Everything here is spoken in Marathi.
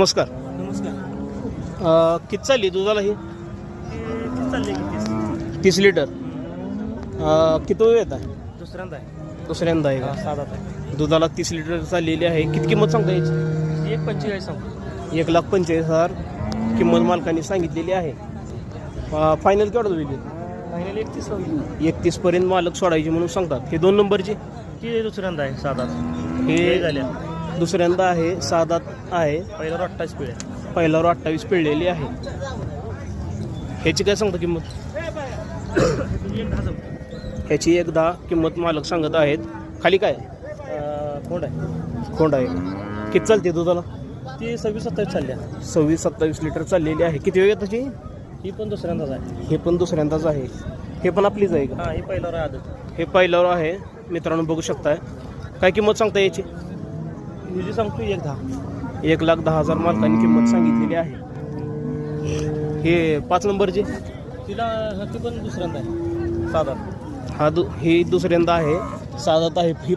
नमस्कार. नमस्कार. किती चालली दुधाला ही? किती चालले की 30 लिटर. किती वेळ येत आहे? दुसऱ्यांदा आहे. दुसऱ्यांदा आहे का? साधा आहे. दुधाला 30 लिटर चाललेली आहे. किती किंमत सांगता यायची? 1.45 सांगू. 1,45,000 किंमत मालकांनी सांगितलेली आहे. फायनल केवढं होईल? फायनल 31 होईल. 31 पर्यंत मालक सोडायची म्हणून सांगतात. हे 2 नंबरची? ती दुसऱ्यांदा आहे साधा. हे झाल्या दुसऱ्यांदा आहे. 7 आहे. पहिल्यावर 28 पिढ्या. पहिल्यावर 28 पिळलेली आहे. ह्याची काय सांगता किंमत? ह्याची 1,10 किंमत मालक सांगत आहेत. खाली काय कोंड आहे. कोंड आहे. किती चालते दुधाला? ती 26-27 चालल्या. 26-27 लिटर चाललेली आहे. किती वेळ त्याची? ही पण दुसऱ्यांदाच आहे. हे पण दुसऱ्यांदाच आहे. हे पण आपलीच आहे का? हां, ही पहिल्यावर आहे आदत. हे पहिल्यावर आहे. मित्रांनो बघू शकताय. काय किंमत सांगता याची? हिची सांगतो 1.10. 1,10,000 मालकांनी किंमत सांगितलेली आहे. हे 5 नंबरची? तिला ती पण दुसऱ्यांदा आहे साधा. ही दुसऱ्यांदा आहे. 7 आहे. ही